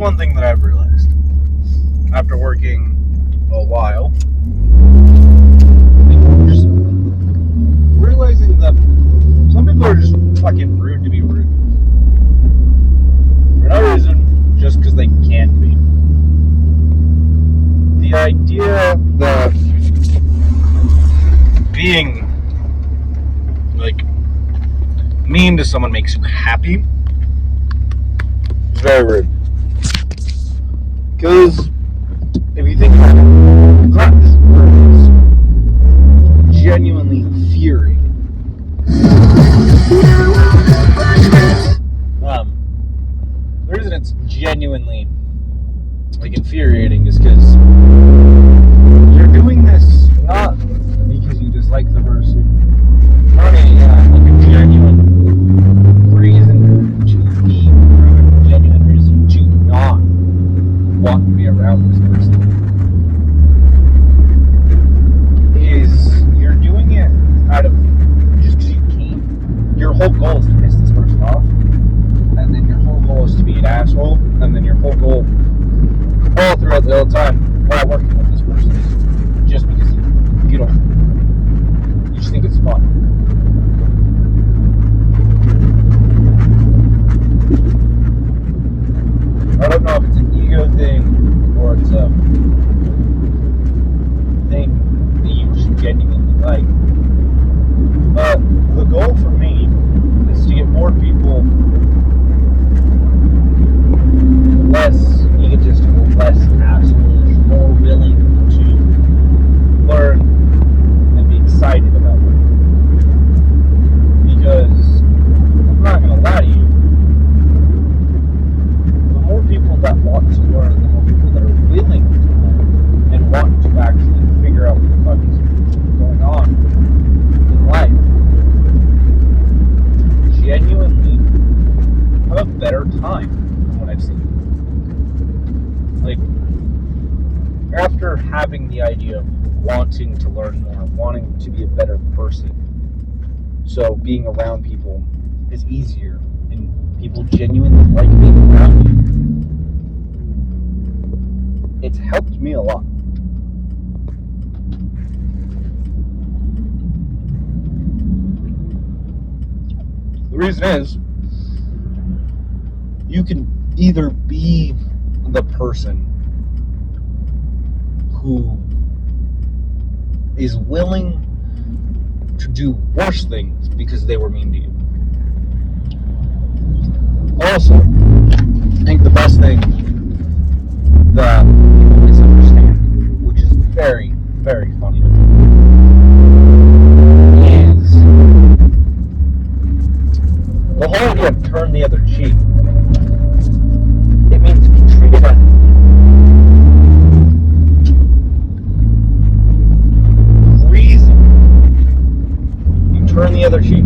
one thing that I've realized after working a while. Just realizing that some people are just fucking rude to be rude. For no reason, just because they can be. The idea that being like mean to someone makes you happy is very rude. Because if you think about it, that is genuinely infuriating. The reason it's genuinely like infuriating is because you're doing this not because you dislike the person, not like a genuine reason to be rude, a genuine reason to not want to be around this person. Is you're doing it out of just because you can. Your whole goal is to piss this person off, and then your whole goal is to be an asshole, and then your whole goal all throughout the whole time while working with this person is just because you just think it's fun. I don't know if it's an ego thing or it's a thing that you just genuinely like. But the goal for me is to get more people less egotistical, less assholes, more willing to learn and be excited about it. Because I'm not going to lie to you, the more people that want to learn, the more people that are willing to learn and want to actually figure out what the fuck is going on in life, genuinely have a better time from what I've seen. Like, after having the idea of wanting to learn more, wanting to be a better person, so being around people is easier, and people genuinely like being around you. It's helped me a lot. The reason is, you can either be the person who is willing to do worse things because they were mean to you. Also, I think the best thing that people misunderstand, which is very, very funny, is the whole idea of turn the other cheek. It means to be treated as reason you turn the other cheek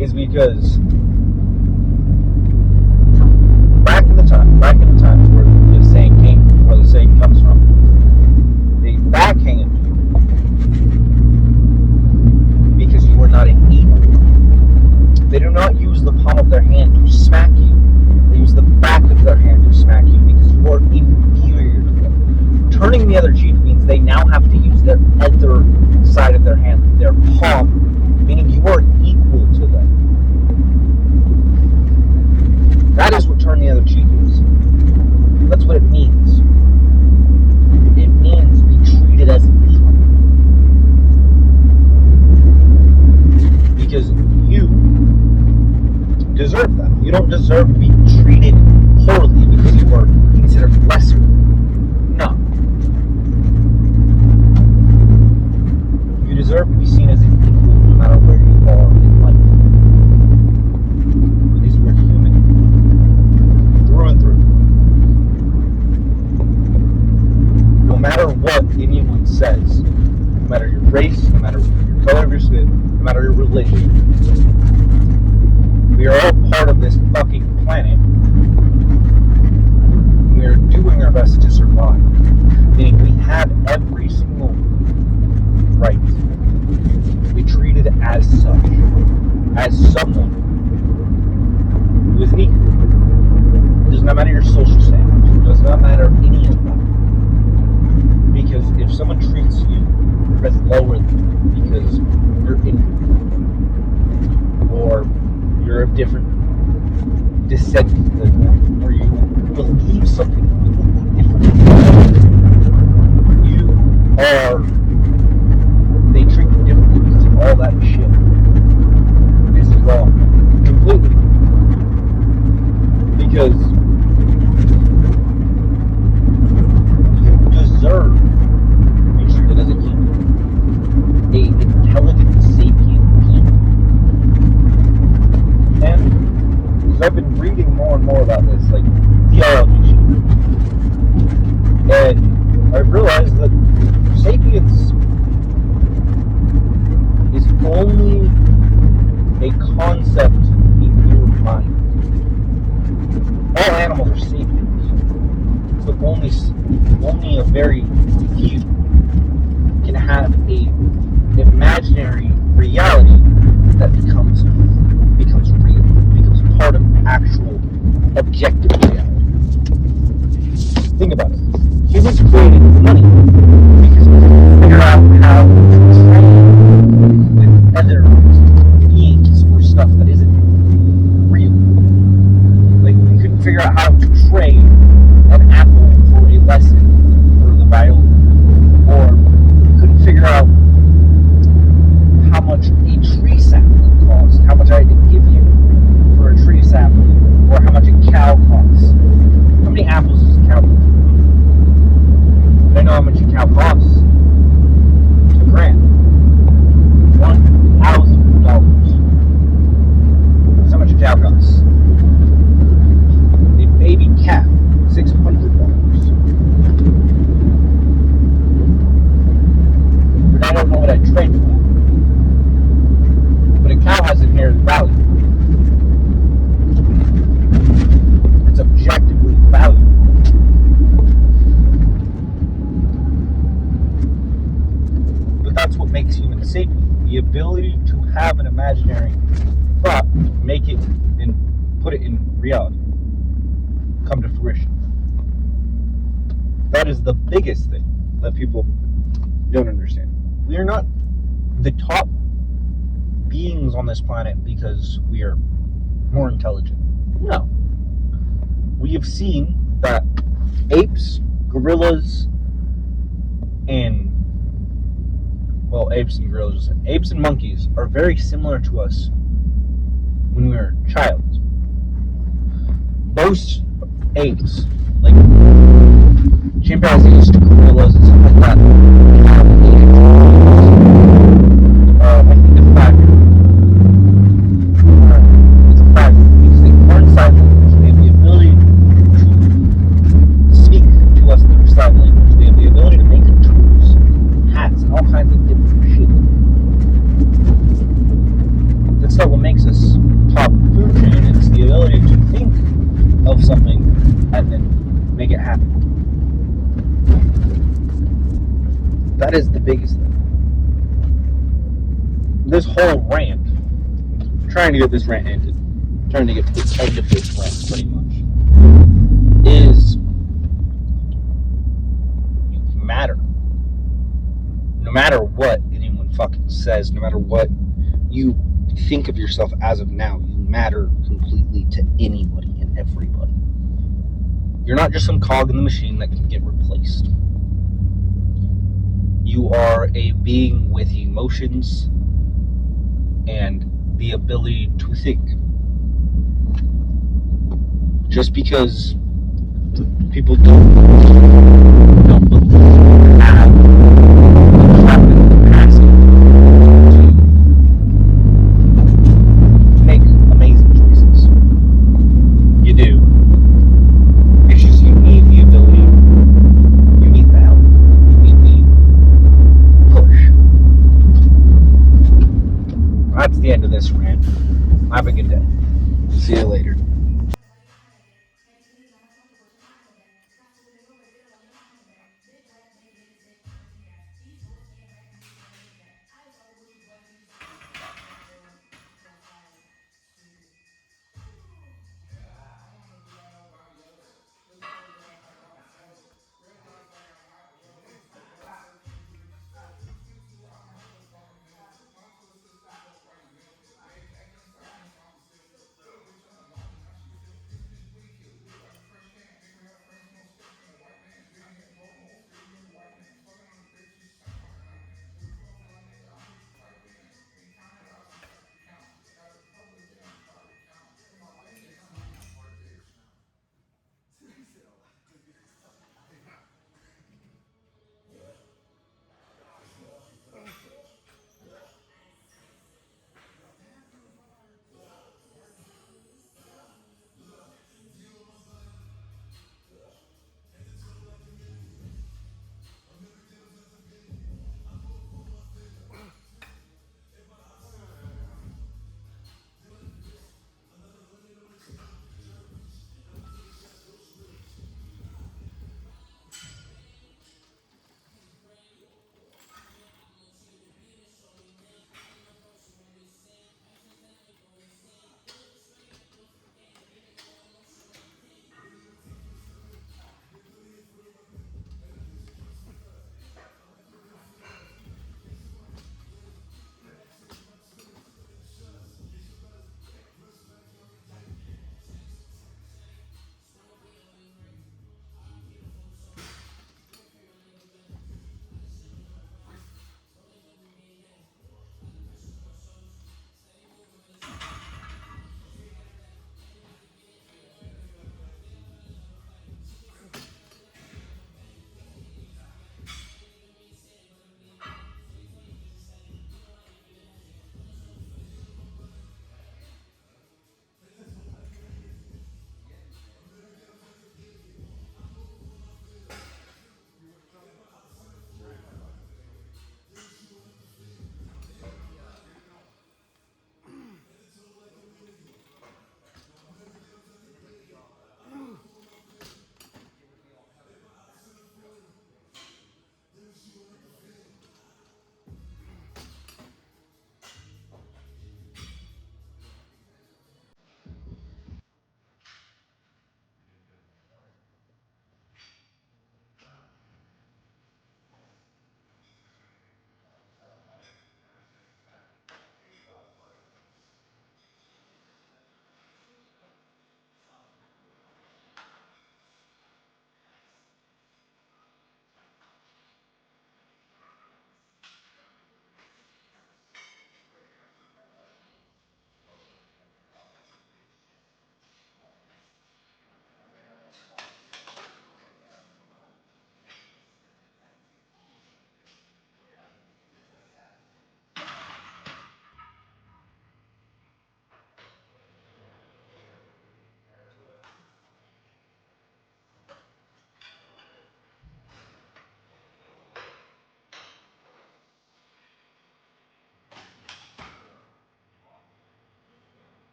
is because back in the times where the saying comes from, they backhand you because you are not an equal. They do not use the palm of their hand to smack you. They use the back of their hand to smack you because you are inferior to them. Turning the other cheek means they now have to use their other side of their hand, their palm, meaning you are equal to them. That is what turn the other cheek is. That's what it means. It means be treated as equal. Because you deserve that. You don't deserve to be treated poorly because you are considered lesser. No. You deserve to be seen as an equal no matter where you are in life. Because you are human. Through and through. No matter what anyone says, no matter your race, no matter your color of your skin, no matter your religion, we are all part of this fucking planet. We are doing our best to survive. Meaning we have every single right to be treated as such. As someone who is equal. does not matter your social status. It does not matter any of that. Because if someone treats you as lower because you're injured, or you're of different descent than them, or you believe something completely different, they treat you differently because of all that shit. This is wrong. Completely. Because you deserve to be treated as a human. An intelligent, sapient being. And because I've been reading more and more about this, like theology shit. And I've realized that sapience is only a concept in your mind. All animals are sapiens, but only a very few can have a imaginary reality that becomes real, becomes part of actual objective reality. Think about it. Humans created money because we figure out how to trade with other beings for stuff that isn't real. Like, we couldn't figure out how to trade an apple for a lesson for the violin, or we couldn't figure out how much a tree sapling costs, how much I had to give you for a tree sapling, or how much a cow costs. How many apples does a cow give? I know how much a cow costs. $1,000. That's how much a cow costs. A baby calf, $600. But I don't know what I'd trade for that. But a cow has inherent value. It's objectively valuable. But that's what makes humans sapient. The ability to have an imaginary thought, make it and put it in reality, come to fruition. That is the biggest thing that people don't understand. We are not the top beings on this planet because we are more intelligent. No. We have seen that apes, gorillas, apes and monkeys are very similar to us when we were child. Most apes, like chimpanzees, gorillas, and stuff like that, have I think it's a fact because they learn sign language. They have the ability to speak to us through sign language. They have the ability to make tools, hats, and all kinds of different shit. That's not what makes us top food chain. It's the ability to think of something and then make it happen. That is the biggest thing. This whole rant, I'm trying to get this rant ended, trying to get to the end of this rant pretty much, is you matter. No matter what anyone fucking says, no matter what you think of yourself as of now, you matter completely to anybody and everybody. You're not just some cog in the machine that can get replaced. You are a being with emotions and the ability to think. Just because people don't believe you have the capacity to make amazing choices. You do. It's just you need the ability, you need the help, you need the push. That's the end of this rant. Have a good day. See you later.